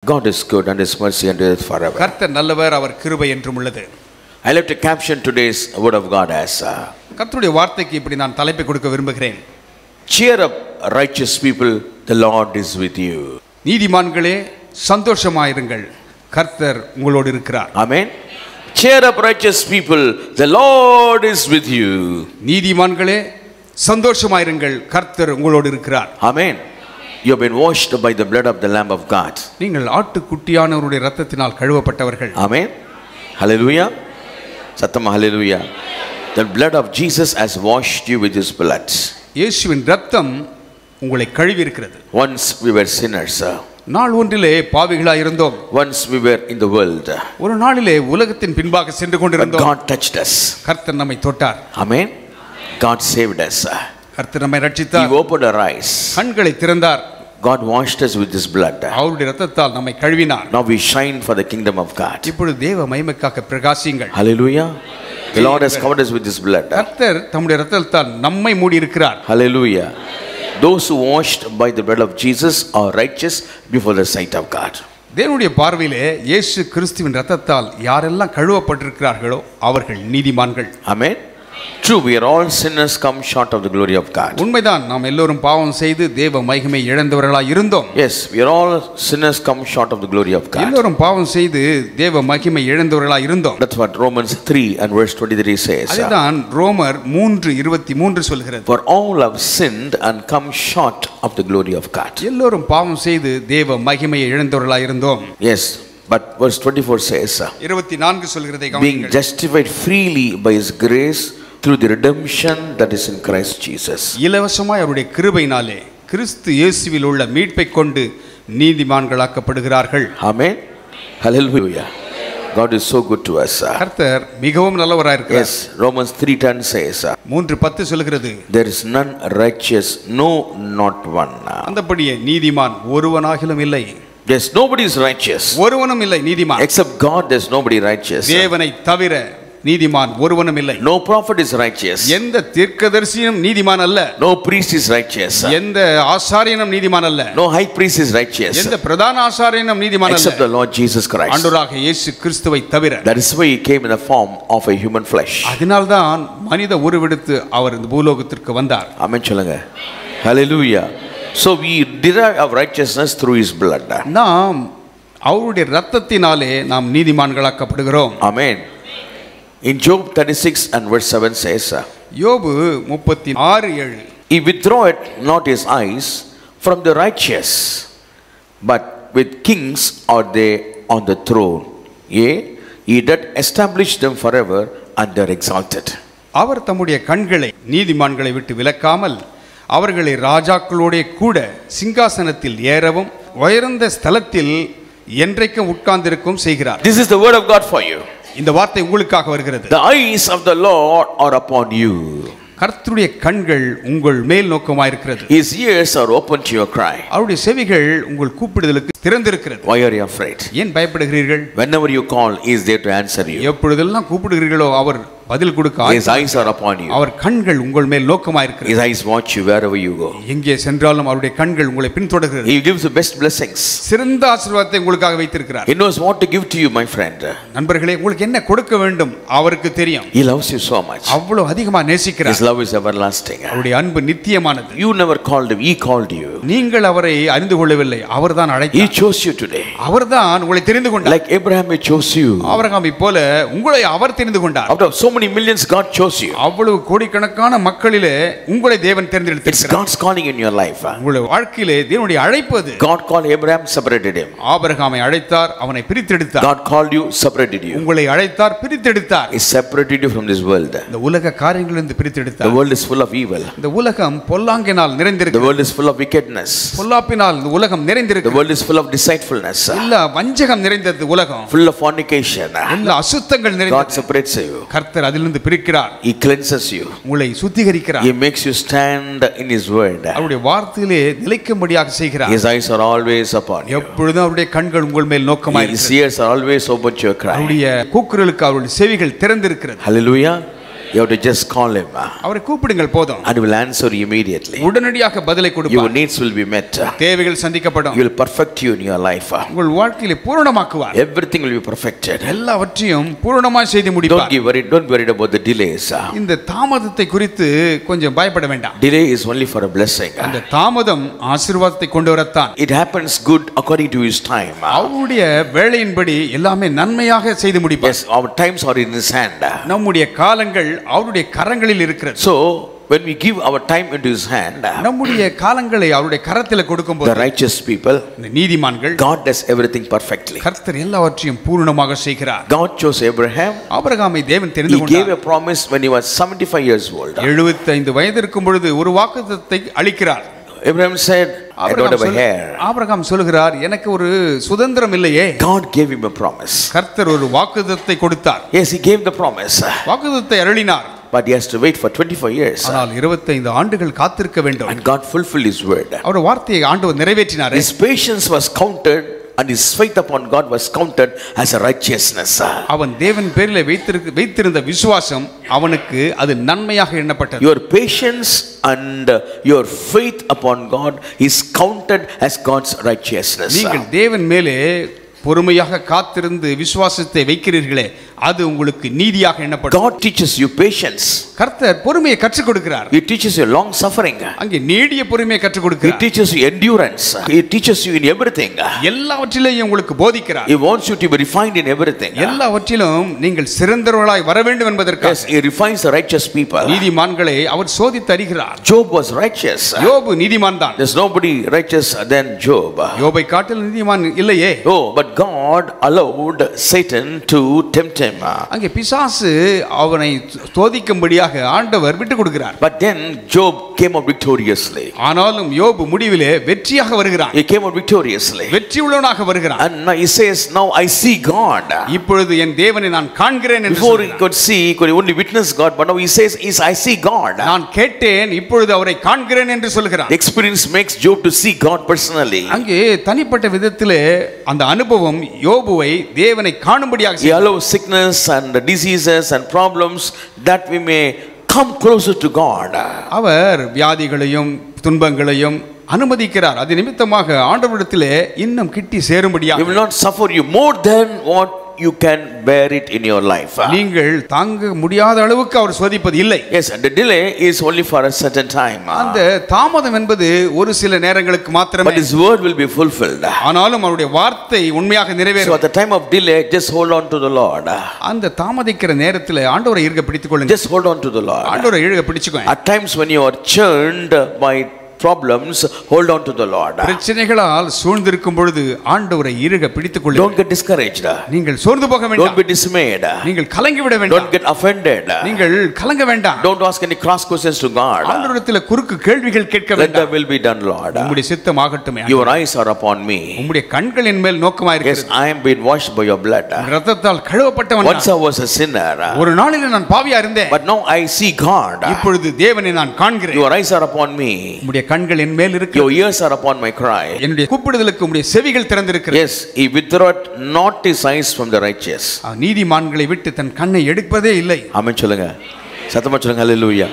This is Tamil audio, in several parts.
God is good and His mercy endureth forever. கர்த்தர் நல்லவர், அவர் கிருபை என்றும் உள்ளது. I like to caption today's word of God as கர்த்தருடைய வார்த்தைக்கு இப்படி நான் தலைப்பை கொடுக்க விரும்புகிறேன். cheer up righteous people, the Lord is with you. நீதிமான்களே சந்தோஷமாயிருங்கள், கர்த்தர் உங்களோடு இருக்கிறார். Amen. Cheer up righteous people, the Lord is with you. நீதிமான்களே சந்தோஷமாயிருங்கள், கர்த்தர் உங்களோடு இருக்கிறார். Amen. You have been washed by the blood of the Lamb of God. நீங்கள் ஆட்டுக்குட்டியானவருடைய இரத்தத்தினால் கழுவப்பட்டவர்கள். Amen. Hallelujah. Sattama hallelujah. The blood of Jesus has washed you with His blood. இயேசுவின் இரத்தம் உங்களை கழுவி இருக்கிறது. Once we were sinners. நாள் ஒன்றிலே பாவிகளாய் இருந்தோம். Once we were in the world. ஒரு நாளிலே உலகத்தின் பின்பாக சென்று கொண்டிருந்தோம். God touched us. கர்த்தர் நம்மை தொட்டார். Amen. God saved us. கர்த்தர் நம்மை ரட்சித்தார். He opened our eyes. கண்களை திறந்தார். God washed us with His blood. அவருடைய இரத்தத்தால் நம்மை கழுவினார். Now we shine for the kingdom of God. இப்பொழுது தேவ மகிமைக்காக பிரகாசியுங்கள். Hallelujah. The Lord has covered us with His blood. கர்த்தர் தம்முடைய இரத்தத்தால் நம்மை மூடி இருக்கிறார். Hallelujah. Those who washed by the blood of Jesus are righteous before the sight of God. தேவனுடைய பார்வையிலே இயேசு கிறிஸ்துவின் இரத்தத்தால் யாரெல்லாம் கழுவப்பட்டிருக்கிறார்களோ அவர்கள் நீதிமான்கள். Amen. True, we are all sinners come short of the glory of God. உண்மைதான், நாம் எல்லோரும் பாவம் செய்து தேவ மகிமை இழந்தவர்களாய் இருந்தோம். Yes, we are all sinners come short of the glory of God. எல்லோரும் பாவம் செய்து தேவ மகிமை இழந்தவர்களாய் இருந்தோம். That's what Romans 3 and verse 23 says. அதுதான் ரோமர் 3:23 சொல்கிறது. For all have sinned and come short of the glory of God. எல்லோரும் பாவம் செய்து தேவ மகிமையை இழந்தவர்களாய் இருந்தோம். Yes, but verse 24 says 24 சொல்கிறதை being கவனியுங்கள். justified freely by His grace through the redemption that is in Christ Jesus. இலவசமாய் அவருடைய கிருபையினாலே கிறிஸ்து இயேசுவில் உள்ள மீட்பை கொண்டு நீதிமான்களாக்கப்படுகிறார்கள். Amen. Hallelujah. God is so good to us. கர்த்தர் மிகவும் நல்லவராய் இருக்கிறார். Yes, Romans 3:10 says 3:10 சொல்கிறது, there is none righteous, no, not one. அந்தபடியே நீதிமான் ஒருவனாகிலும் இல்லை. Yes, nobody is righteous. ஒருவனும் இல்லை நீதிமான். Except God, there's nobody righteous. தேவனை தவிர நீதிமான் ஒருவனும் இல்லை. No prophet is righteous. எந்த தீர்க்கதரிசியும் நீதிமான் அல்ல. No priest is righteous. எந்த ஆசாரியனும் நீதிமான் அல்ல. No high priest is righteous. எந்த பிரதான ஆசாரியனும் நீதிமான் அல்ல. Except the Lord Jesus Christ. ஆண்டவராகிய இயேசு கிறிஸ்துவை தவிர. That is why He came in the form of a human flesh. அதனால்தான் மனித உருவெடுத்து அவர் இந்த பூலோகத்திற்கு வந்தார். Amen சொல்லுங்க. Hallelujah. So we derive our righteousness through His blood. நாம் அவருடைய இரத்தத்தினாலே நாம் நீதிமான்களாக்கப்படுகிறோம். Amen. In Job 36 and verse 7 says, யோபு 36:7 He withdraweth not His eyes from the righteous, but with kings are they on the throne. Yea, He doth establish them forever, and they are exalted. அவர் தம்முடைய கண்களை நீதிமான்களை விட்டு விலக்காமல் அவர்களை ராஜாக்களோட கூட சிங்காசனத்தில் ஏறவும் உயர்ந்த ஸ்தலத்தில் என்றைக்கும் உட்கார்ந்திருக்கும் செய்கிறார். This is the word of God for you. இந்த வார்த்தை உங்களுக்காக வருகிறது. The eyes of the Lord are upon you. கர்த்தருடைய கண்கள் உங்கள் மேல் நோக்கமாய் இருக்கிறது. His ears are open to your cry. அவருடைய செவிகள் உங்கள் கூப்பிடுதலுக்கு திறந்திருக்கிறது. Why are you afraid? ஏன் பயப்படுகிறீர்கள்? Whenever you call, He is there to answer you. எப்பொழுதெல்லாம் கூப்பிடுகிறீர்களோ அவர் பதில் கொடுக்க His eyes are upon you. அவர் கண்கள் உங்கள் மேல் நோக்கமாய் இருக்கிறது. His eyes watch you wherever you go. எங்கே சென்றாலும் அவருடைய கண்கள் உங்களை பின்தொடர்கிறது. He gives the best blessings. சிறந்த ஆசீர்வாதத்தை உங்களுக்காக வைத்திருக்கிறார். He knows what to give to you, my friend. நண்பர்களே, உங்களுக்கு என்ன கொடுக்க வேண்டும் அவருக்கு தெரியும். He loves you so much. அவ்வளவு அதிகமா நேசிக்கிறார். His love is everlasting. அவருடைய அன்பு நித்தியமானது. You never called Him, He called you. நீங்கள் அவரை அறிந்து கொள்ளவில்லை, அவர்தான் He அழைத்தார். chose you today. அவர்தான் உங்களை தெரிந்து கொண்டார். Like Abraham, He chose you. ஆபிரகாமை போல உங்களை அவர் தெரிந்து கொண்டார். Out of so many millions, God chose you. அவ்வளவு கோடிக்கணக்கான மக்களிலே உங்களை தேவன் It's தேர்ந்தெடுத்திருக்கிறார். God's calling in your life. உங்களுடைய வாழ்க்கையிலே தேவனுடைய அழைப்பு அது. God called Abraham, separated him. ஆபிரகாமை அழைத்தார், அவனை பிரித்தெடுத்தார். God called you, separated you. உங்களை அழைத்தார், பிரித்தெடுத்தார். He separated you from this world. இந்த உலக காரியங்களிலிருந்து The பிரித்தெடுத்தார். world is full of evil. இந்த உலகம் பொல்லாங்கினால் The நிறைந்திருக்கிறது. world is full of wickedness. பொல்லாப்பினால் இந்த உலகம் The நிறைந்திருக்கிறது. world is full of deceitfulness. எல்லா வஞ்சகம் நிறைந்தது உலகம். Full of fornication. எல்லா அசுத்தங்கள் God நிறைந்தது. separates you. கர்த்தர் அதிலிருந்து பிரிக்கிறார். He cleanses you. உங்களை சுத்திகரிக்கிறார். He makes you stand in His word. அவருடைய வார்த்தையிலே நிலைக்கும்படியாக செய்கிறார். His eyes are always upon you. எப்பொழுதும் அவருடைய கண்கள் உங்கள் மேல் நோக்கமாய் His இருக்கிறது. ears are always open to your cry. அவருடைய கூக்குரலுக்கு அவருடைய செவிகள் திறந்திருக்கிறது. Hallelujah. You have to just call him. அவரை கூப்பிடுங்கள் போதும். And he will answer you immediately. உடனடியாக பதிலை கொடுப்பார். Your needs will be met. தேவைகள் சந்திக்கப்படும். He will perfect you in your life. உங்கள் வாழ்க்கையை பூரணமாக்குவார். Everything will be perfected. எல்லாவற்றையும் பூரணமாய் செய்து முடிப்பார். Don't worry about the delays. இந்த தாமதத்தை குறித்து கொஞ்சம் பயப்பட வேண்டாம். Delay is only for a blessing. அந்த தாமதம் ஆசீர்வாதத்தை கொண்டு வரத்தான். It happens good according to his time. அவருடைய வேளையின்படி எல்லாமே நன்மையாக செய்து முடிப்பார். Yes, our times are in his hand. நம்முடைய காலங்கள் அவருடைய கரங்களில் இருக்கிறது. So when we give our time into his hand, நம்முடைய காலங்களை அவருடைய கரத்தில் கொடுக்கும்போது the righteous people, நீதிமான்கள், God does everything perfectly. கர்த்தர் எல்லாவற்றையும் பூரணமாக செய்கிறார். God chose Abraham. ஆபிரகாமை தேவன் தெரிந்து கொண்டார். He gave a promise when he was 75 years old. 75 வயது இருக்கும் பொழுது ஒரு வாக்குத்தத்தத்தை அளிக்கிறார். Abraham said, I don't have a hair. Abraham சொல்கிறார், எனக்கு ஒரு சுதந்திரம் இல்லையே. God gave him a promise. கர்த்தர் ஒரு வாக்குத்தத்தத்தை கொடுத்தார். Yes, he gave the promise. வாக்குத்தத்தத்தை அருளினார். But he has to wait for 25 years. ஆனால் 25 ஆண்டுகள் காத்திருக்க வேண்டும். And God fulfilled his word. அவர் வார்த்தையை ஆண்டவர் நிறைவேற்றினார். His patience was counted and his faith upon God was counted as a righteousness. அவன் தேவன் பேரிலே வைத்திருந்த விசுவாசம் அவனுக்கு அது நன்மையாக எண்ணப்பட்டது. Your patience and your faith upon God is counted as God's righteousness. நீங்கள் தேவன் மேலே பொறுமையாக காத்திருந்து விசுவாசத்தை வைக்கிறீர்களே, அது உங்களுக்கு நீதியாக எண்ணப்படும். God teaches you patience. கர்த்தர் பொறுமையை கற்றுக் கொடுக்கிறார். He teaches you long suffering. அங்கே நீடிய பொறுமையை கற்றுக் கொடுக்கிறார். He teaches you endurance. He teaches you in everything. எல்லாவற்றிலும் உங்களுக்கு போதிக்கிறார். He wants you to be refined in everything. எல்லாவற்றிலும் நீங்கள் சிறந்தவர்களாய் வர வேண்டும் என்பதற்காக. Yes, he refines the righteous people. நீதிமான்களை அவர் சோதித்து அறிகிறார். Job was righteous. யோபு நீதிமான் தான். There's nobody righteous than Job. யோபை காட்டிலும் நீதிமான் இல்லையே. Oh, but God allowed Satan to tempt him. அங்கே பிசாசு அவனை சோதிக்கும்படியாக ஆண்டவர் விட்டு கொடுக்கிறார். But then Job came out victoriously. ஆனாலும் யோபு முடிவிலே வெற்றியாக வருகிறான். He came out victoriously. வெற்றி உள்ளவனாக வருகிறான். And now he says, now I see God. இப்பொழுது என் தேவனை நான் காண்கிறேன் என்று Before he could see, he could only witness God, but now he says, I see God. நான் கேட்டேன், இப்பொழுது அவரை காண்கிறேன் என்று சொல்கிறான். The experience makes Job to see God personally. அங்கே தனிப்பட்ட விதத்திலே அந்த அனுபவம் யோபுவை தேவனை காணும்படியாக He allows sickness and diseases and problems that we may come closer to God. அவர் வியாதிகளையும் துன்பங்களையும் அனுமதிக்கிறார். அது நிமித்தமாக ஆண்டவரிடத்திலே இன்னும் கிட்டி சேரும்படியாக. He will not suffer you more than what you can bear it in your life. நீங்கள் தாங்க முடியாத அளவுக்கு அவர் சோதிப்பது இல்லை. Yes, and the delay is only for a certain time. அந்த தாமதம் என்பது ஒரு சில நேரங்களுக்கு மாத்திரமே. But his word will be fulfilled. ஆனாலும் அவருடைய வார்த்தை உண்மையாக நிறைவேறும். So at the time of delay, just hold on to the Lord. அந்த தாமதிக்கிற நேரத்தில் ஆண்டவரை இறுக பிடித்துக் கொள்ளுங்கள். Just hold on to the Lord. ஆண்டவரை இறுக பிடிச்சுக்கோங்க. At times when you are churned by problems, hold on to the Lord. பிரச்சனைகளால் சூழ்ந்திருக்கும் பொழுது ஆண்டவரை இறுக பிடித்துக் கொள்ளுங்கள். Don't get discouraged. நீங்கள் சோர்ந்து போக வேண்டாம். Don't be dismayed. நீங்கள் கலங்கி விட வேண்டாம். Don't get offended. நீங்கள் கலங்க வேண்டாம். Don't ask any cross questions to God. ஆண்டவரிடத்தில் குறுக்கு கேள்விகள் கேட்க Let வேண்டாம். the will be done, Lord. உம்முடைய சித்தமாகட்டும். Your eyes are upon me. உம்முடைய கண்கள் என் மேல் நோக்கமாக இருக்கிறது. Yes, I am being washed by your blood. இரத்தத்தால் கழுவப்பட்டவன். Once I was a sinner. ஒரு நாளில் நான் பாவியா இருந்தேன். But now I see God. இப்பொழுது தேவனை நான் காண்கிறேன். Your eyes are upon me. உம்முடைய கண்கள் என் மேல் Your ears are upon my cry. என்னுடைய கூப்பிடுதலுக்கு உம்முடைய செவிகள் திறந்திருக்கிறது. Yes, he withdrawed not his eyes from the righteous. நீதிமான்களை விட்டு தன் கண்ணை எடுப்பதே இல்லை. ஆமென் சொல்லுங்க. சத்தமா சொல்லுங்க. ஹalleluya.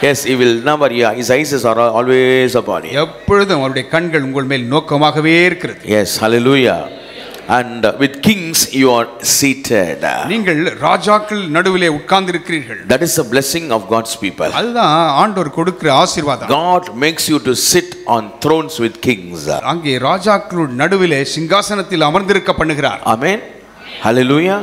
Yes, he will never, his eyes are always upon you. எப்பொழுதும் அவருடைய கண்கள் உங்கள் மேல் நோக்கமாகவே இருக்கிறது. Yes, hallelujah. And with kings you are seated. நீங்கள் ராஜாக்கள் நடுவிலே உட்கார்ந்திருக்கிறீர்கள். That is a blessing of God's people. அதுதான் ஆண்டவர் கொடுக்கிற ஆசீர்வாதம். God makes you to sit on thrones with kings. அங்கே ராஜாக்கள் நடுவிலே சிங்காசனத்தில் அமர்ந்திருக்க பண்ணுகிறார். Amen. Hallelujah.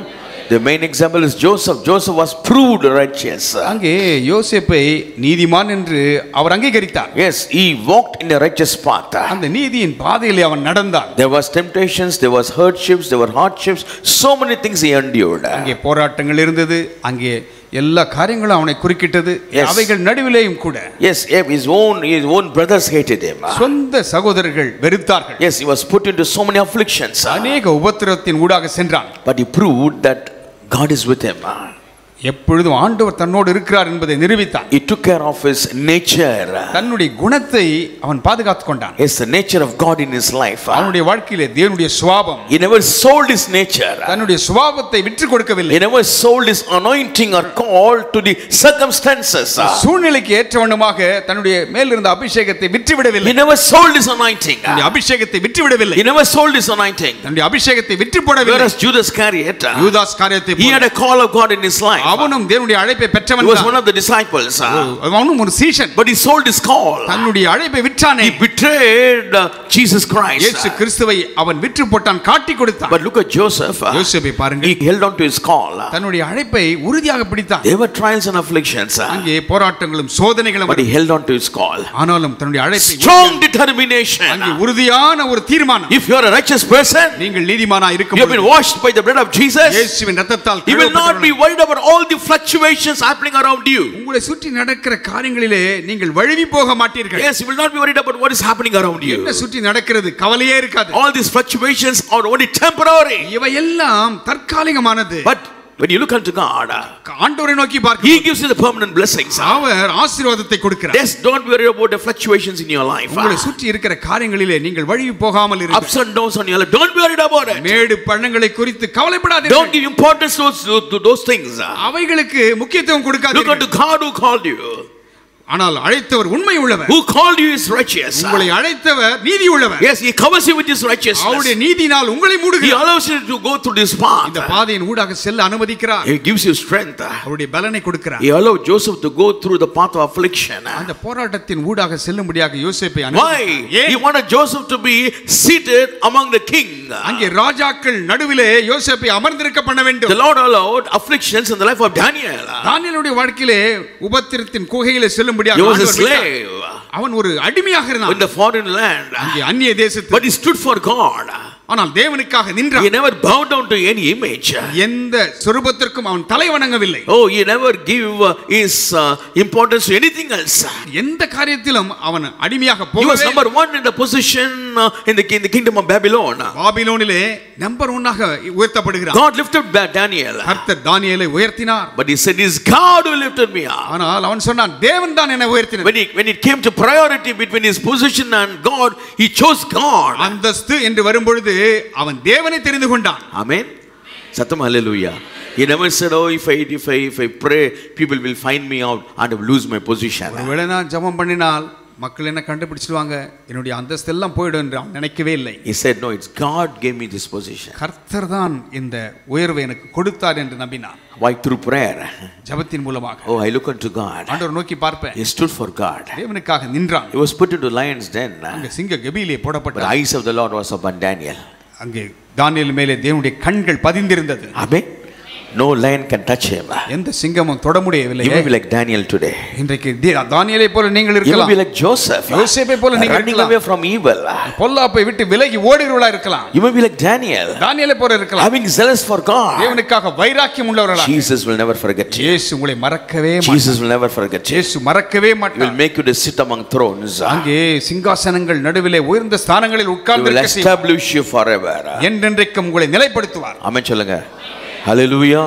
The main example is Joseph. Joseph was proved righteous. அங்கே யோசேப்பை நீதிமான் என்று அவர் அங்கீகரித்தார். Yes, he walked in a righteous path. அந்த நீதியின் பாதையிலே அவன் நடந்தான். There was temptations, there was hardships, there were hardships, so many things he endured. அங்கே போராட்டங்கள் இருந்தது. அங்கே எல்லா காரியங்களும் அவனை குறுக்கிட்டது. அவைகள் நடுவிலேயும் கூட. Yes, his own brothers hated him. சொந்த சகோதரர்கள் வெறுத்தார்கள். Yes, he was put into so many afflictions. அநேக உபத்திரவத்தின் ஊடாக சென்றான். But he proved that God is with him. எப்பொழுதும் ஆண்டவர் தன்னோடு இருக்கிறார் என்பதை நிரூபித்தான். He took care of his nature. தன்னுடைய குணத்தை அவன் பாதுகாத்துக் கொண்டான். It's the nature of God in his life. அவனுடைய வாழ்க்கையிலே தேவனுடைய சுபாவம். He never sold his nature. தன்னுடைய சுபாவத்தை விற்று கொடுக்கவில்லை. He never sold his anointing or call to the circumstances. சூழ்நிலைக்கு ஏற்றவண்ணமாக தன்னுடைய மேல் இருந்த அபிஷேகத்தை விற்று விடவில்லை. He never sold his anointing. தன்னுடைய அபிஷேகத்தை விற்று விடவில்லை. He never sold his anointing. தன்னுடைய அபிஷேகத்தை விற்று போடவில்லை. Whereas Judas Iscariot, யூதாஸ் காரியத்தை he had a call of God in his life. அவனும் தேவனுடைய அழைப்பை பெற்றவன். He was one of the disciples. அவனும் ஒரு சீஷன். But he sold his call. தன்னுடைய அழைப்பை விற்றானே. He betrayed Jesus Christ. இயேசு கிறிஸ்துவை அவன் விற்று போட்டான், காட்டி கொடுத்தான். But look at Joseph. யோசேப்பை பாருங்க. He held on to his call. தன்னுடைய அழைப்பை உறுதியாக பிடித்தான். There were trials and afflictions. அங்கே போராட்டங்களும் சோதனைகளும். But he held on to his call. ஆனாலும் தன்னுடைய அழைப்பை strong determination. அங்கே உறுதியான ஒரு தீர்மானம். If you are a righteous person, நீங்கள் நீதிமானாய் இருக்கும்போது, you have been washed by the blood of Jesus. இயேசுவின் இரத்தத்தால் you will not be worried about all the fluctuations happening around you. உங்களை சுற்றி நடக்கிற காரியங்களிலே நீங்கள் வழுவி போக மாட்டீர்கள். Yes, you will not be worried about what is happening around you. என்ன சுற்றி நடக்கிறது கவலையே இருக்காது. All these fluctuations are only temporary. இவை எல்லாம் தற்காலிகமானது. But when you look unto God, ஆண்டவரை நோக்கி பார்க்க, He gives you the permanent blessings. அவர் ஆசீர்வாதத்தை கொடுக்கிறார். Yes, don't worry about the fluctuations in your life. உங்களை சுற்றி இருக்கிற காரியங்களிலே நீங்கள் வழுவி போகாமல் இருங்கள். Ups and downs on your life, don't worry about it. மேடு பள்ளங்களை குறித்து கவலைப்படாதீர்கள். Don't give importance to those things. அவைகளுக்கு முக்கியத்துவம் கொடுக்காதீர்கள். Look unto God who called you. ஆனால் அழைத்தவர் உண்மை உள்ளவர். Who called you is righteous. உங்களை அழைத்தவர் நீதி உள்ளவர். Yes, he covers you with his righteousness. அவருடைய நீதியினால் உங்களை மூடுகிறார். He allows you to go through this path. இந்த பாதையின் ஊடாக செல்ல அனுமதிக்கிறார். He gives you strength. அவருடைய பலனை கொடுக்கிறார். He allowed Joseph to go through the path of affliction. அந்த போராட்டத்தின் ஊடாக செல்லும்படியாக யோசேப்பை அனுமதித்தார். Why? He wanted Joseph to be seated among the king. அங்கே ராஜாக்கள் நடுவிலே யோசேப்பை அமர்ந்திருக்க பண்ண வேண்டும். The Lord allowed afflictions in the life of Daniel. தானியேலுடைய வாழ்க்கையிலே உபத்திரத்தின் குகையிலே செல்லும்படியாக he was a slave. அவன் ஒரு அடிமையாக இருந்தான். In the foreign land. அங்கே அந்நிய தேசத்தில். But he stood for God. ஆனால் தேவனுக்காக நின்றான். He never bowed down to any image. எந்த சொரூபத்திற்கும் அவன் தலை வணங்கவில்லை. Oh, he never give his importance to anything else. எந்த காரியத்திலும் அவன் அடிமையாக போகவே. He was number 1 in the position in the kingdom of Babylon. பாபிலோனிலே நம்பர் 1 ஆக உயர்த்தப்படுகிறான். God lifted Daniel. கர்த்தர் தானியேலை உயர்த்தினார். But he said, "Is God who lifted me up." ஆனால் அவன் சொன்னான், தேவன் தான் என்னை உயர்த்தினார். When it came to priority between his position and God, he chose God. அந்தஸ்து என்று வரும்பொழுது அவன் தேவனை தெரிந்து கொண்டான். Amen. Satam hallelujah. He never said, "Oh, if I pray, people will find me out and I will lose my position." ஒருவேளை நான் ஜெபம் பண்ணினால் மக்கள் என்ன கண்டுபிடிச்சிடுவாங்க, என்னுடைய அந்தஸ்து எல்லாம் போய்டும் என்று அவன் நினைக்கவே இல்லை. He said, "No, it's God gave me this position." கர்த்தர் தான் இந்த உயர்வை எனக்கு கொடுத்தார் என்று நம்பினான். Why? Through prayer. ஜெபத்தின் மூலமாக. Oh, I look unto God. ஆண்டவரை நோக்கி பார்ப்பேன். He stood for God. தேவனுக்காக நின்றான். He was put into lion's den. அங்கே சிங்க கெபியிலே போடப்பட்டார். But the eyes of the Lord was upon Daniel. அங்கே தானியேல் மேலே தேவனுடைய கண்கள் பதிந்திருந்தது. Amen. No lion can touch him. எந்த சிங்கமும் தொட முடியவில்லை. You may be like Daniel today. இன்றைக்கு தானியேலை போல நீங்கள் You may இருக்கலாம். be like Joseph. யோசேப்பை போல நீங்கள் running இருக்கலாம். away from evil. பொல்லாப்பை விட்டு விலகி ஓடுகிறவர்களா இருக்கலாம். You may be like Daniel. தானியேலை போல இருக்கலாம். Having zealous for God. தேவனுக்காக வைராக்கியம் உள்ளவர்களா. Jesus will never forget you. இயேசு உங்களை மறக்கவே மாட்டார். Jesus will never forget you. இயேசு மறக்கவே He மாட்டார். will make you to sit among thrones. அங்கே சிங்காசனங்கள் நடுவிலே உயர்ந்த ஸ்தானங்களில் He will உட்கார்ந்திருக்க செய்வார். establish you forever. என்றென்றைக்கும் உங்களை நிலைப்படுத்துவார். ஆமென் சொல்லுங்க. Hallelujah.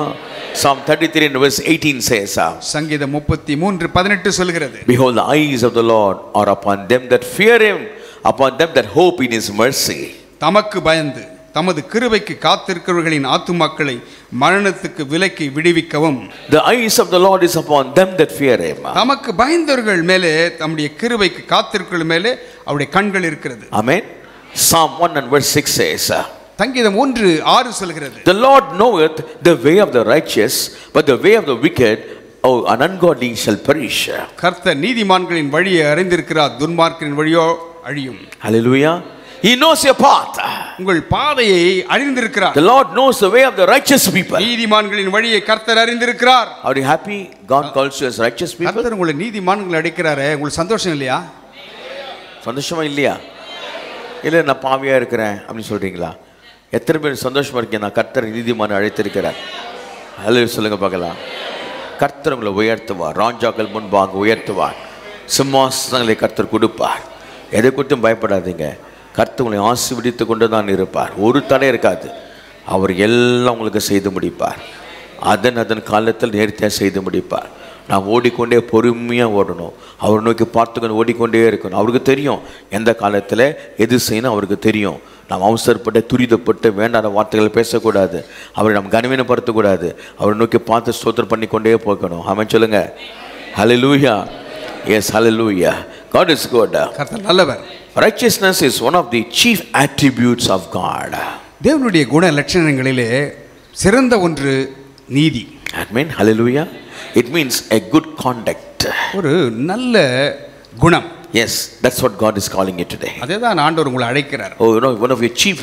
Psalm 33 and verse 18 says, சங்கீதம் 33:18 சொல்கிறது, "Behold, the eyes of the Lord are upon them that fear him, upon them that hope in his mercy." தமக்கு பயந்து தமது கிருபைக்கு காத்திருக்கிறவர்களின் ஆத்துமாக்களை மரணத்துக்கு விலக்கி விடுவிக்கவும். The eyes of the Lord is upon them that fear him. தமக்கு பயந்தவர்கள் மேலே தம்முடைய கிருபைக்கு காத்திருக்கிறவர்கள் மேலே அவருடைய கண்கள் இருக்கிறது. Amen. Psalm 1 and verse 6 says, சங்கீதம் 1:6 சொல்கிறது, "The Lord knoweth the way of the righteous, but the way of the wicked, oh, an ungodly shall perish." கர்த்தர் நீதிமான்களின் வழியை அறிந்திருக்கிறார், துன்மார்க்கரின் வழியோ அழியும். Hallelujah. He knows your path. உங்கள் பாதையை அறிந்திருக்கிறார். The Lord knows the way of the righteous people. நீதிமான்களின் வழியை கர்த்தர் அறிந்திருக்கிறார். Are you happy God calls you as righteous people? கர்த்தர் உங்களை நீதிமான்கள் அழைக்கிறாரே, உங்களுக்கு சந்தோஷம் இல்லையா? சந்தோஷமா இல்லையா? இல்லை நான் பாவியா இருக்கிறேன் அப்படின்னு சொல்றீங்களா? எத்தனை பேர் சந்தோஷமா இருக்கீங்க? நான் கர்த்தர் நீதிமான் அழைத்திருக்கிறார். ஹல்லேலூயா சொல்லுங்க பார்க்கலாம். கர்த்தர் உங்களை உயர்த்துவார், ராஜாக்கள் முன்பாக உயர்த்துவார், சிம்மாசனங்களை கர்த்தர் கொடுப்பார். எதை குறித்தும் பயப்படாதீங்க. கர்த்தர் உங்களை ஆசீர்வதித்து கொண்டு தான் இருப்பார். ஒரு தடை இருக்காது. அவர் எல்லாம் உங்களுக்கு செய்து முடிப்பார். அதன் காலத்தில் நேர்த்தியாக செய்து முடிப்பார். நாம் ஓடிக்கொண்டே பொறுமையாக ஓடணும். அவர் நோக்கி பார்த்துக்கணும், ஓடிக்கொண்டே இருக்கணும். அவருக்கு தெரியும் எந்த காலத்தில் எது செய்யணும், அவருக்கு தெரியும். நாம் அவசரப்பட்டு துரிதப்பட்டு வேண்டாத வார்த்தைகள் பேசக்கூடாது. அவரை நாம் கனவீனப்படுத்தக்கூடாது. அவரை நோக்கி பார்த்து ஸ்தோத்திரம் பண்ணி கொண்டே போகணும். ஆமென் சொல்லுங்க. Hallelujah. Yes, hallelujah. God is good. கர்த்தர் நல்லவர். Righteousness is one of the chief attributes of God. தேவனுடைய குண லட்சணங்களிலே சிறந்த ஒன்று நீதி. Amen. Hallelujah. It means a good conduct. ஒரு நல்ல குணம். Yes, that's what God is calling you today. அதேதான் ஆண்டவர் உங்களை அழைக்கிறார். Oh, you know, one of your chief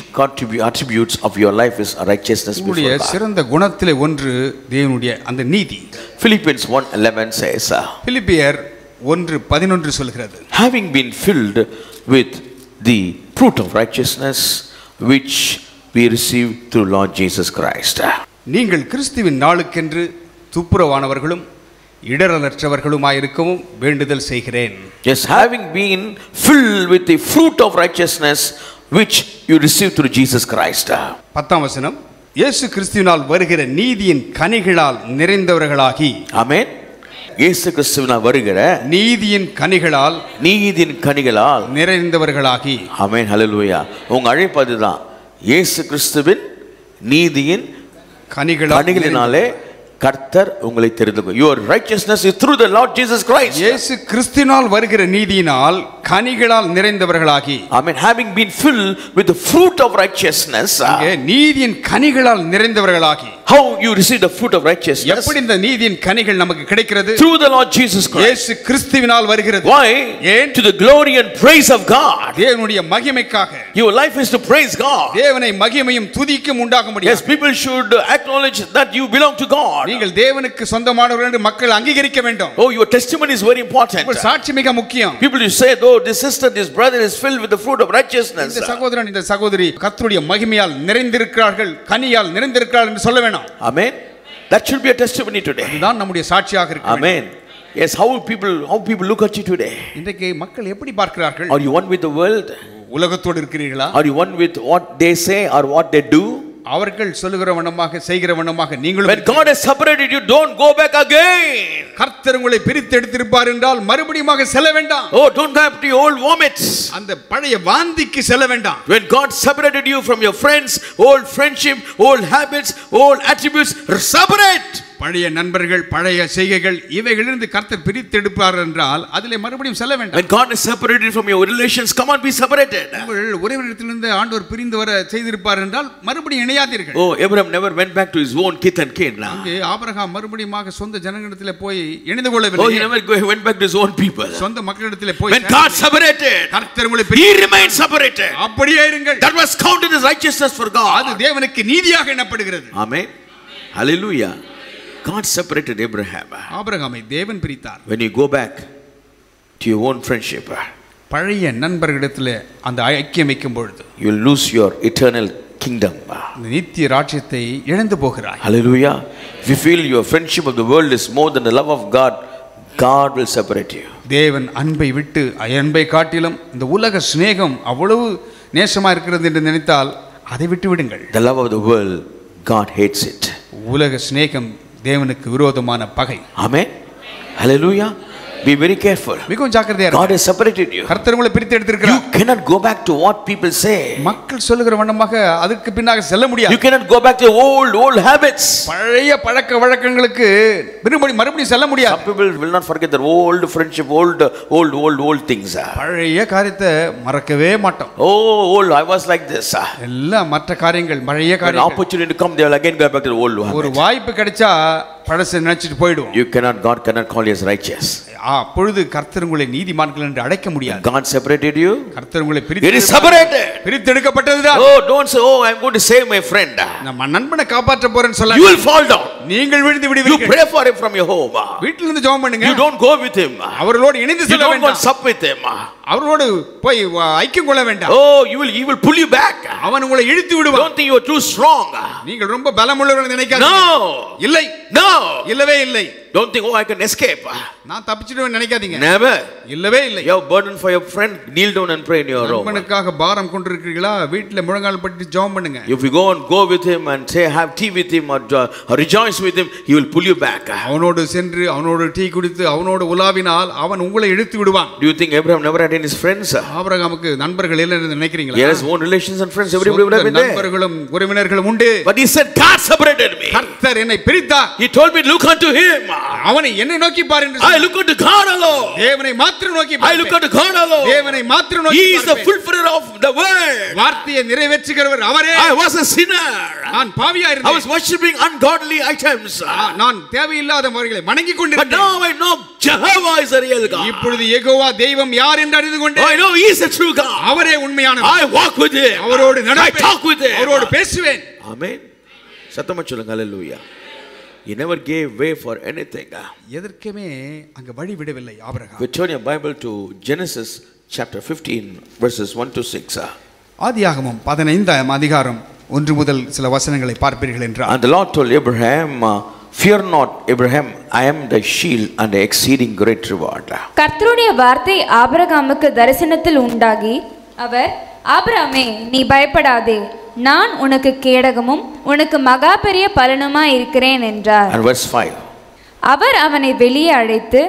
attributes of your life is righteousness before உங்களுடைய God. சிறந்த குணத்திலே ஒன்று தேவனுடைய அந்த நீதி. Philippians 1:11 says, பிலிப்பியர் 1:11 சொல்கிறது, having been filled with the fruit of righteousness which we receive through Lord Jesus Christ. நீங்கள் கிறிஸ்துவின் நாளுக்கென்று துப்புரவானவர்களும் இடரலற்றவர்களுமாயிருக்கவும் வேண்டுதல் செய்கிறேன். Yes, having been filled with the fruit of righteousness which you receive through Jesus Christ. 10ஆம் வசனம், இயேசு கிறிஸ்துவினால் வருகிற நீதியின் கனிகளால் நிறைந்தவர்களாகி. ஆமென். இயேசு கிறிஸ்துவினால் வருகிற நீதியின் கனிகளால் நிறைந்தவர்களாகி. ஆமென். ஹல்லேலூயா. உங்க அழைப்பு அதுதான். இயேசு கிறிஸ்துவின் நீதியின் கனிகளினாலே கர்த்தர் உங்களை தெரிந்துகொள்ளும். Your righteousness is through the Lord Jesus Christ. இயேசு கிறிஸ்துவினால் வருகிற நீதியினால் கனிகளால் நிறைந்தவர்களாகி. Amen. Having been filled with the fruit of righteousness. நீதியின் கனிகளால் நிறைந்தவர்களாகி. How you receive the fruit of righteousness? எப்படி இந்த நீதியின் கனிகள் நமக்கு கிடைக்கிறது? Through the Lord Jesus Christ. இயேசு கிறிஸ்துவினால் வருகிறது. Why? To the glory and praise of God. தேவனுடைய மகிமைக்காக. Your life is to praise God. தேவனை மகிமையும் துதிக்கும் உண்டாகும்படி. Yes, people should acknowledge that you belong to God. நீங்கள் தேவனுக்கு சொந்தமானவர்கள் என்று மக்கள் அங்கீகரிக்க வேண்டும். Oh, your testimony is very important. உங்கள் சாட்சி மிக முக்கியம். People you say, oh, this sister, this brother is filled with the fruit of righteousness. இந்த சகோதரன் இந்த சகோதரி கர்த்தருடைய மகிமையால் நிறைந்திருக்கிறார்கள், கனியால் நிறைந்திருக்கிறார்கள் என்று சொல்ல வேண்டாம். Amen. That should be a testimony today. இதுதான் நம்முடைய சாட்சியாக இருக்க வேண்டும். Amen. Yes, how people look at you today? இன்றைக்கு மக்கள் எப்படி பார்க்கிறார்கள்? Are you one with the world? உலகத்தோடு இருக்கிறீர்களா? Are you one with what they say or what they do? அவர்கள் சொல்லுகிற வண்ணமாக செய்கிற வண்ணமாக நீங்களும். When God has separated you, don't go back again. கர்த்தர் உங்களை பிரித்து எடுத்திருப்பார் என்றால் மறுபடியும் செல்ல வேண்டாம். Oh, don't go back to your old vomits. அந்த பழைய வாந்திக்கு செல்ல வேண்டாம். When God separated you from your friends, old friendship, old habits, old attributes, separate. பழைய நண்பர்கள், பழைய செய்கைகள் இவைகளிலிருந்து கர்த்தர் பிரித்து எடுப்பார் என்றால் அதிலே மறுபடியும் செல்ல வேண்டாம். When God is separated from your relations, come on, be separated. உங்கள் உறவினரிடத்திலிருந்து ஆண்டவர் பிரிந்து வர செய்திருப்பார் என்றால் மறுபடியும் இணையாதீர்கள். Oh, Abraham never went back to his own kith and kin. அங்கே ஆபிரகாம் மறுபடியும் சொந்த ஜனங்களிடத்திலே போய் இணைந்து கொள்ளவில்லை. Oh, he never went back to his own people. சொந்த மக்களிடத்திலே போய். When God separated, கர்த்தர் உங்களை he remained separated. அப்படியே இருங்கள். That was counted as righteousness for God. அது தேவனுக்கு நீதியாக எண்ணப்படுகிறது. Amen. Hallelujah. God separated Abraham. ஆபிரகாமை தேவன் பிரித்தார். When you go back to your own friendship, பழைய நண்பர்களிடத்திலே அந்த ஐக்கியம் வைக்கும் பொழுது you will lose your eternal kingdom. இந்த நித்திய ராஜ்யத்தை இழந்து போகிறாய். Hallelujah. If you feel your friendship of the world is more than the love of God, God will separate you. தேவன் அன்பை விட்டு அன்பை காட்டிலும் இந்த உலக சிநேகம் அவ்வளவு நேசமா இருக்கிறது என்று நினைத்தால் அதை விட்டு விடுங்கள். The love of the world, God hates it. உலக சிநேகம் தேவனுக்கு விரோதமான பகை. Amen. Hallelujah. Be very careful. மிகவும் ஜாக்கிரதையா இருங்க. God has separated you. கர்த்தர் உங்களை பிரித்து எடுத்திருக்கிறார். You cannot go back to what people say. மக்கள் சொல்லுகிற வண்ணமாக அதுக்கு பின்னாக செல்ல முடியாது. You cannot go back to old habits. பழைய பழக்க வழக்கங்களுக்கு மறுபடியும் செல்ல முடியாது. Some people will not forget their old friendship, old things. பழைய காரியத்தை மறக்கவே மாட்டோம். Oh, I was like this. எல்லாம் மற்ற காரியங்கள் பழைய காரியங்கள். An opportunity to come, they will again go back to the old one. ஒரு வாய்ப்பு கிடைச்சா பழசை நினைச்சிட்டு போய்டுவோம். God cannot call you as righteous. அப்பொழுது கர்த்தர் உங்களை நீதிமான்கள் என்று அழைக்க முடியாது. God separated you. கர்த்தர் உங்களை பிரித்து எடுக்கப்பட்டதுதான். Oh, don't say, oh, I am going to save my friend. நம்ம நண்பனை காப்பாற்ற போறேன்னு சொல்ல. You will fall down. நீங்கள் விழுந்து விடுவீர்கள். You pray for him from your home. வீட்டிலிருந்து ஜெபம் பண்ணுங்க. You don't go with him. அவரோடு இணைந்து செல்ல வேண்டாம். You don't want sup with him. அவரோடு போய் ஐக்கியம் கொள்ள வேண்டாம். Oh, he will pull you back. அவன் உங்களை இழுத்து விடுவான். Don't think you are too strong. நீங்கள் ரொம்ப பலமுள்ளவர்கள் நினைக்காதீங்க. No. இல்லை. No. இல்லவே இல்லை. Don't think, oh, I can escape. நான் தப்பிச்சிடுவேன் நினைக்காதீங்க. Never. இல்லவே இல்லை. You have burden for your friend, kneel down and pray in your room. நண்பனுக்காக பாரம் கொண்டிருக்கிறீர்களா? வீட்டில் முழங்கால் பட்டு ஜெபம் பண்ணுங்க. If you go with him and say have tea with him or rejoice with him, he will pull you back. அவனோடு சென்று அவனோடு டீ குடித்து அவனோடு உலாவினால் அவன் உங்களை இழுத்து விடுவான். Do you think Abraham never had any friends? ஆபிரகாமுக்கு நண்பர்கள் இல்லை என்று நினைக்கிறீங்களா? He has own relations and friends, everybody would have been there. நண்பர்களும் உறவினர்களும் உண்டு. But he said, God separated me. கர்த்தர் என்னை பிரித்தார். He told me look unto him. அவனை என்னை நோக்கி பார் என்று I look unto God alone. தேவனை மாத்திரம் நோக்கி பார். I look unto God alone. தேவனை மாத்திரம் நோக்கி பார். He is the fulfiller of the word. வார்த்தையை நிறைவேற்றுகிறவர் அவரே. I was a sinner. நான் பாவியா இருந்தேன். I was worshiping ungodly items. நான் தேவையில்லாத முறைகளை வணங்கிக் கொண்டிருந்தேன். But now I know Jehovah is a real God. இப்பொழுது யெகோவா தெய்வம் யார் என்று அறிந்து கொண்டேன். I know he is a true God. அவரே உண்மையானவர். I walk with him. அவரோடு நடப்பேன். I talk with him. அவரோடு பேசுவேன். Amen. சத்தமா சொல்லுங்க ஹalleluya. He never gave way for anything. எதற்குமே அங்க வழி விடவில்லை Abraham. We turn your Bible to Genesis chapter 15 verses 1 to 6. ஆதியாகமம் 15ஆம் அதிகாரம் 1 முதல் சில வசனங்களை பார்ப்பீர்கள் என்றால். And the Lord told Abraham, fear not Abraham, I am the shield and the exceeding great reward. கர்த்தருடைய வார்த்தை ஆபிரகாமுக்கு தரிசனத்தில் உண்டாகி அவர், ஆபிரகாமே நீ பயப்படாதே, நான் உனக்கு கேடகமும் உனக்கு மகா பெரிய பலனுமாய் இருக்கிறேன் என்றார். And verse 5. அவர் அவனை வெளியே அழைத்து,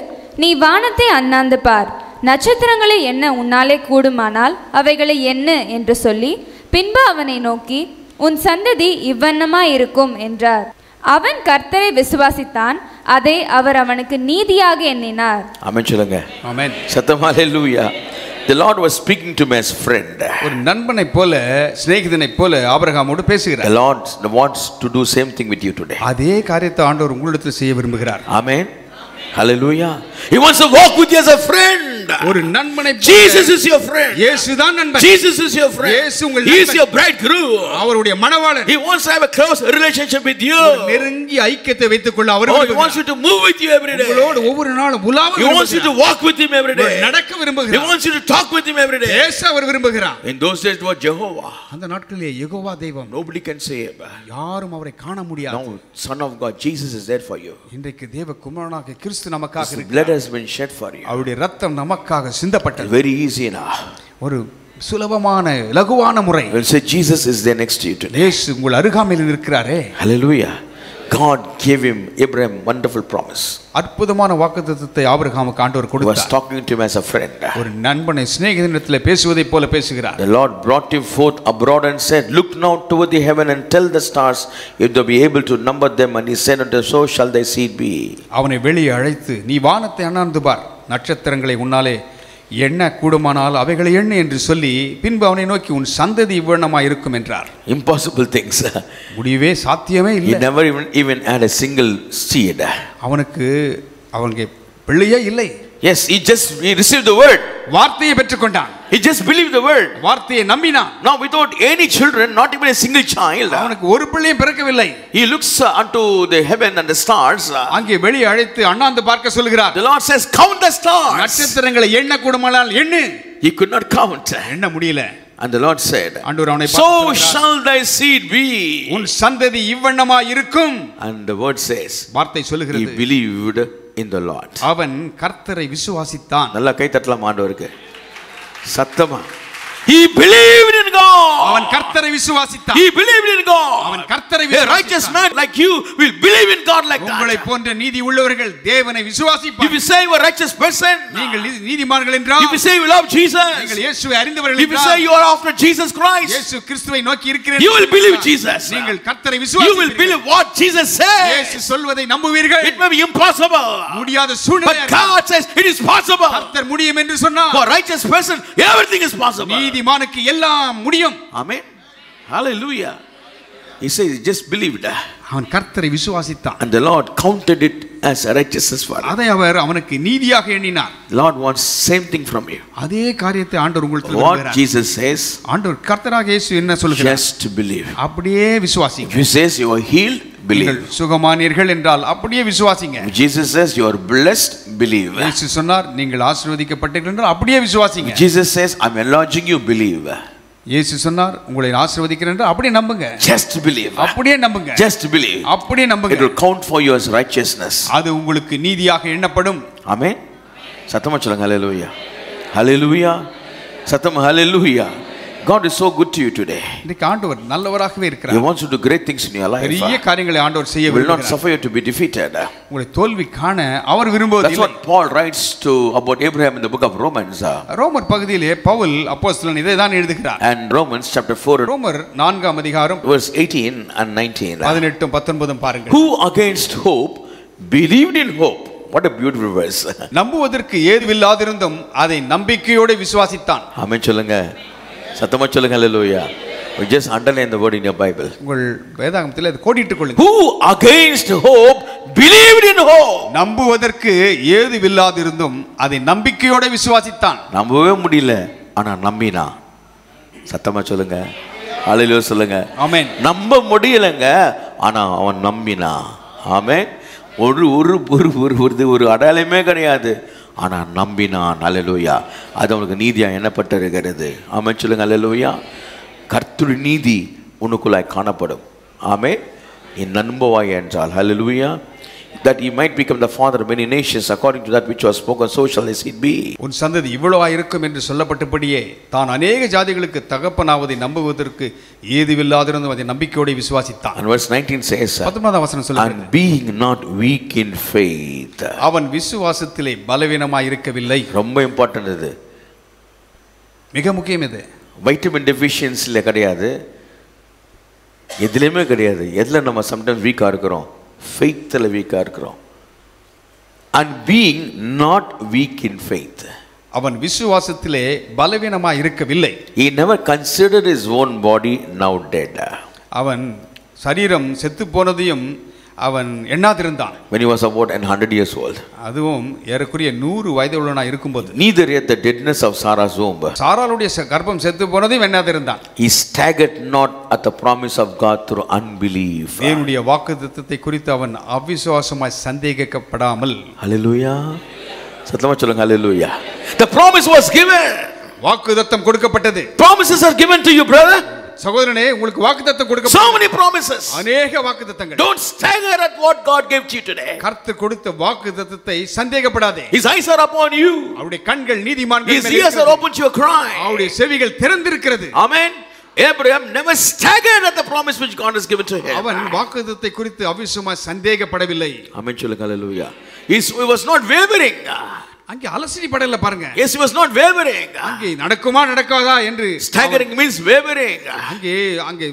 நீ வானத்தை அண்ணாந்து பார், நட்சத்திரங்களை எண்ண உன்னாலே கூடுமானால் அவைகளை எண்ணு என்று சொல்லி, பின்பு அவனை நோக்கி, உன் சந்ததி இவ்வண்ணமாய் இருக்கும் என்றார். அவன் கர்த்தரை விசுவாசித்தான், அதை அவர் அவனுக்கு நீதியாக எண்ணினார். ஆமென் சொல்லுங்க. ஆமென். சத்தமா ஹalleluya. The Lord was speaking to me as friend. ஒரு நண்பனைப் போல சிநேகிதனைப் போல ஆபிரகாமோடு பேசுகிறார். The Lord wants to do same thing with you today. அதே காரியத்தை ஆண்டவர் உங்களிடத்தில் செய்ய விரும்புகிறார். Amen. Hallelujah. He wants to walk with you as a friend. ஒரு நண்பனை Jesus is your friend. இயேசுதான் நண்பன். Jesus is your friend. இயேசு உங்கள் He நண்பன். is your bridegroom. அவருடைய மணவாளன். He wants to have a close relationship with you. நெருங்கிய ஐக்கியத்தை வைத்துக் கொள்ள அவர் He wants you to move with you every day. உங்களோடு ஒவ்வொரு நாளும் உலாவ He wants you to walk with him every day. நடக்க He விரும்புகிறார். wants you to talk with him every day. பேச அவர் விரும்புகிறார். In those days it was Jehovah. அந்த நாட்களிலே யெகோவா தெய்வம். Nobody can say it. யாரும் அவரை காண முடியாது. Now Son of God Jesus is there for you. இன்றைக்கு தேவ குமாரனாகிய கிறிஸ்து நமக்காக His இருக்கிறார். blood has been shed for you. அவருடைய இரத்தம் நமக்காக சிந்தப்பட்டது. Very easy now. ஒரு சுலபமான லகுவான முறை. We'll say Jesus is there next to you today. இயேசு உங்கள் அருகாமையில் இருக்கிறாரே. Hallelujah. God gave him Abraham wonderful promise. அற்புதமான வாக்குத்தத்தத்தை ஆபிரகாமுக்கு ஆண்டவர் He was கொடுத்தார். talking to him as a friend. ஒரு நண்பனை சிநேகிதனிடத்தில் பேசுவதைப் போல பேசுகிறார். The Lord brought him forth abroad and said, look now toward the heaven and tell the stars if thou be able to number them. And he said unto him, so shall thy seed be. அவனை வெளியே அழைத்து, நீ வானத்தை அண்ணாந்து பார், நட்சத்திரங்களை உன்னாலே எண்ண கூடுமானால் அவைகளை எண்ணு என்று சொல்லி, பின்பு அவனை நோக்கி, உன் சந்ததி இவ்வண்ணமாய் இருக்கும் என்றார். Impossible things. முடியவே சாத்தியமே He இல்லை. never even had a single seed. அவனுக்கு பிள்ளையே இல்லை. Yes, he received the word. வார்த்தையை பெற்றுக்கொண்டான். He just believed the word. வார்த்தையை நம்பினான். Now without any children, not even a single child, அவனுக்கு ஒரு பிள்ளையும் பிறக்கவில்லை. he looks unto the heaven and the stars. அங்கே வெளியே அழைத்து அண்ணாந்து பார்க்க சொல்கிறார். The Lord says, count the stars. நட்சத்திரங்களை எண்ண கூடுமானால் எண்ணு. He could not count. எண்ண முடியல. And the Lord said, ஆண்டவர் அவனை so shall thy seed be. உன் சந்ததி இவ்வண்ணமாய் இருக்கும். And the word says, வார்த்தை சொல்கிறது, he believed in the Lord. அவன் கர்த்தரை விசுவாசித்தான். நல்லா கை தட்டலாம் ஆண்டவருக்கு சத்தமா. He believed in God. அவன் கர்த்தரை விசுவாசித்தான். He believed in God. அவன் கர்த்தரை A righteous விசுவாசித்தான். man like you will believe in God like உங்களை that. போன்ற நீதி உள்ளவர்கள் தேவனை If விசுவாசிப்பார்கள். you say you are a righteous person, நீங்கள் நீதிமான்கள் என்றால், if you say you love Jesus, நீங்கள் இயேசுவை அறிந்தவர்கள் if you say என்றால், you are after Jesus Christ, இயேசு கிறிஸ்துவை நோக்கி இருக்கிறீர்கள், you will believe Jesus. நீங்கள் கர்த்தரை You will விசுவாசிப்பீர்கள். believe what Jesus இயேசு says. சொல்வதை நம்புவீர்கள். It may be impossible, முடியாத but சூழ்நிலை God says it is possible. கர்த்தர் முடியும் என்று சொன்னார். For a righteous person, everything is possible. நீதிமானுக்கு எல்லாம் முடியும். Amen. Hallelujah. He says he just believed. அவன் கர்த்தரை விசுவாசித்தான். And the Lord counted it as a righteousness for him. அதை அவர் அவனுக்கு நீதியாக எண்ணினார். Lord wants same thing from you. அதே காரியத்தை ஆண்டவர் உங்களுக்கு What விரும்புகிறார். Jesus says, ஆண்டவர் கர்த்தராகிய இயேசு என்ன சொல்கிறார்? just believe. அப்படியே விசுவாசிங்க. If he says you are healed, believe. சுகமானீர்கள் என்றால் அப்படியே விசுவாசிங்க. If Jesus says you are blessed, believe. இயேசு சொன்னார் நீங்கள் ஆசீர்வதிக்கப்பட்டீர்கள் என்றால் அப்படியே விசுவாசிங்க. Jesus says, I'm enlarging you, believe. இயேசு சொன்னார் உங்களை ஆசீர்வதிக்கிறேன் என்றால் அப்படியே நம்புங்க. Just believe. அப்படியே நம்புங்க. Just believe. அப்படியே நம்புங்க. It will count for you as righteousness. அது உங்களுக்கு நீதியாக எண்ணப்படும். Amen. சத்தமா சொல்லுங்க hallelujah. Hallelujah. சத்தமா hallelujah. God is so good to you today. இன்னைக்கு ஆண்டவர் நல்லவராகவே He இருக்கிறார். wants you to do great things in your life. பெரிய காரியங்களை ஆண்டவர் செய்ய He will not விரும்புகிறார். suffer you to be defeated. உங்களை தோல்வி காண அவர் That's விரும்புவதில்லை. what Paul writes to about Abraham in the book of Romans. ரோமர் பகுதியிலே பவுல் அப்போஸ்தலன் இதை தான் எழுதுகிறார். And Romans chapter 4 ரோமர் 4ஆம் அதிகாரம் verse 18 and 19. 18 19 பாருங்கள். Who against hope believed in hope. What a beautiful verse. நம்புவதற்கு ஏதுவில்லாதிருந்தும் அதை நம்பிக்கையோடு விசுவாசித்தான். ஆமென் சொல்லுங்க. சத்தமா சொல்லுங்க hallelujah. We just underline the word in your Bible. உங்கள் வேதாகமத்தில் அதை கோடிட்டுக் கொள்ளுங்கள். Who against hope believed in hope. நம்புவதற்கு ஏதுவில்லாதிருந்தும் அதை நம்பிக்கையோடு விசுவாசித்தான். நம்பவே முடியல ஆனா நம்பினா. சத்தமா சொல்லுங்க hallelujah சொல்லுங்க. ஆமென். நம்ப முடியலங்க ஆனா அவன் நம்பினா. ஆமென். ஒரு அடையாளமே கிடையாது ஆனா நம்பினான். அல்லேலூயா. அது அவனுக்கு நீதியா எண்ணப்பட்டிருக்கிறது. ஆமென் சொல்லுங்க அல்லேலூயா. கர்த்தருடைய நீதி உனக்குள்ளாய் காணப்படும். ஆமென். நீ நம்புவாய் என்றால் அல்லேலூயா. That he might become the father of many nations according to that which was spoken, so shall his seed be. உன் சந்ததி இவ்வளவாய் இருக்கும் என்று சொல்லப்பட்டபடியே தான் अनेक ஜாதிகளுக்கு தகப்பனாவதை நம்புவதற்கு ஏதுவில்லாதிருந்தும் அதை நம்பிக்கையோடு விசுவாசித்தான். And verse 19 says, 19ஆம் வசனம் சொல்லுகிறது, and being not weak in faith. அவன் விசுவாசத்திலே பலவீனமாய் இருக்கவில்லை. ரொம்ப இம்பார்ட்டன்ட் இது. மிக முக்கியம் இது. வைட்டமின் டெஃபிஷியன்சில கிடையாது, எதுலயுமே கிடையாது. எதுல நம்ம சம்டைம்ஸ் வீக்கா இருக்கிறோம்? ஃபெய்த்ல வீக்கா இருக்கிறோம். And being not weak in faith. அவன் விசுவாசத்திலே பலவீனமாய் இருக்கவில்லை. He never considered his own body now dead. அவன் சரீரம் செத்து போனதையும் அவன் எண்ணாதிருந்தான். When he was about 100 years old. அதுவும் ஏறக்குறைய 100 வயது உள்ளவனாய் இருக்கும்போது. Neither yet the deadness of Sarah's womb. சாராளுடைய கர்ப்பம் செத்து போனதையும் எண்ணாதிருந்தான். He staggered not at the promise of God through unbelief. தேவனுடைய வாக்குத்தத்தத்தை குறித்து அவன் அவிசுவாசமாய் சந்தேகிக்கப்படாமல். Hallelujah. சத்தமா சொல்லுங்க hallelujah. The promise was given. வாக்குத்தத்தம் கொடுக்கப்பட்டது. Promises are given to you, brother. சகோதரனே, உங்களுக்கு வாக்குத்தத்தம் கொடுக்கப்பட்டது. So many promises. अनेक வாக்குத்தத்தங்கள். Don't stagger at what God gave to you today. கர்த்தர் கொடுத்த வாக்குத்தத்தத்தை சந்தேகப்படாதே. His eyes are upon you. அவருடைய கண்கள் நீதிமான்கள் மேல் His ears are open to your cry. அவருடைய செவிகள் திறந்திருக்கிறது. Amen. Abraham never staggered at the promise which God has given to him. அவன் வாக்குத்தத்தத்தை குறித்து அவிசுவாசமாய் சந்தேகப்படவில்லை. Amen சொல்லுங்க hallelujah. He was not wavering. அங்கே அலசடி படல பாருங்க. Yes, he was not wavering. அங்கே நடக்குமா நடக்காதா என்று staggering means wavering. அங்கே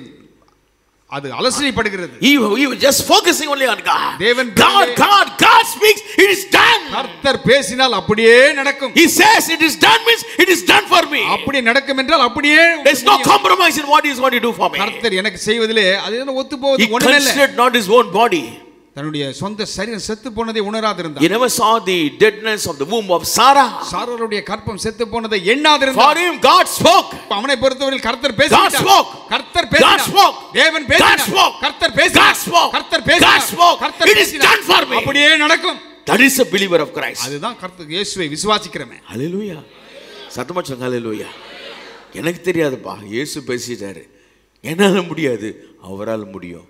அது அலசடி படுகிறது. He was just focusing only on God. தேவன் God speaks, it is done. கர்த்தர் பேசினால் அப்படியே நடக்கும். He says it is done means it is done for me. அப்படியே நடக்கும் என்றால் அப்படியே. There is no compromise in what he is going to do for me. கர்த்தர் எனக்கு செய்வதிலே அது என்ன ஒத்து போவது ஒண்ணே இல்ல. He considered not his own body. தன்னுடைய சொந்த சரீரம் செத்து போனதை உணராதிருந்தார். He never saw the deadness of the womb of Sarah. சாராளுடைய கர்ப்பம் செத்து போனதை எண்ணாதிருந்தார். For him God spoke. அவனை பொறுத்தவரையில் கர்த்தர் பேசினார். God spoke. கர்த்தர் பேசினார். God spoke. தேவன் பேசினார். God spoke. கர்த்தர் பேசினார். God spoke. கர்த்தர் பேசினார். God spoke. கர்த்தர் It is done for me. அப்படியே நடக்கும். That is a believer of Christ. அதுதான் கர்த்தர் இயேசுவை விசுவாசிக்கிறவன். Hallelujah. சத்தமா சொல்லுங்க hallelujah. எனக்கு தெரியாதுப்பா, இயேசு பேசிட்டாரு, என்னால முடியாது, அவரால் முடியும்.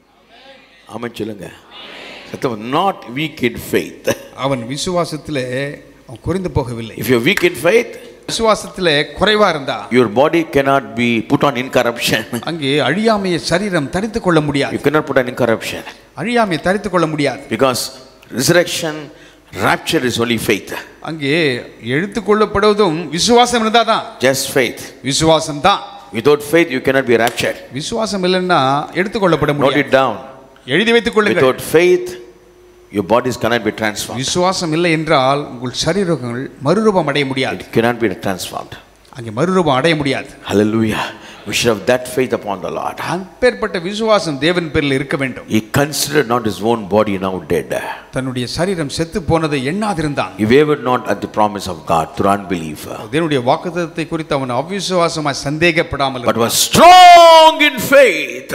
ஆமென் சொல்லுங்க. Not weak in faith. அவன் விசுவாசத்திலே குறைந்து போகவில்லை. If you are weak in faith, விசுவாசத்திலே குறைவா இருந்தா your body cannot be put on incorruption. அங்கே அழியாமையை சரீரம் தரித்துக் கொள்ள முடியாது. You cannot put on incorruption. அழியாமையை தரித்துக் கொள்ள முடியாது. Because resurrection, rapture is only faith. அங்கே எடுத்துக் கொள்ளப்படுவதும் விசுவாசம் இருந்தாதான். Just faith. விசுவாசம் தான். Without faith you cannot be raptured. விசுவாசம் இல்லைன்னா எடுத்துக் கொள்ளப்பட முடியாது. Note it down. எழுதி வைத்துக் கொள்ளுங்கள். Without faith your bodies cannot be transformed. விசுவாசம் இல்லை என்றால் உங்கள் சரீரங்கள் மறுரூபம் அடைய முடியாது. It cannot be transformed. அங்கே மறுரூபம் அடைய முடியாது. Hallelujah. We should have that faith upon the Lord. அப்பேற்பட்ட விசுவாசம் தேவன் பேரில் இருக்க வேண்டும். He considered not his own body now dead. தன்னுடைய சரீரம் செத்து போனதை எண்ணாதிருந்தான். He wavered not at the promise of God through unbelief. தேவனுடைய வாக்குத்தத்தத்தை குறித்து அவன் அவிசுவாசமாய் சந்தேகப்படாமல் but was strong in faith.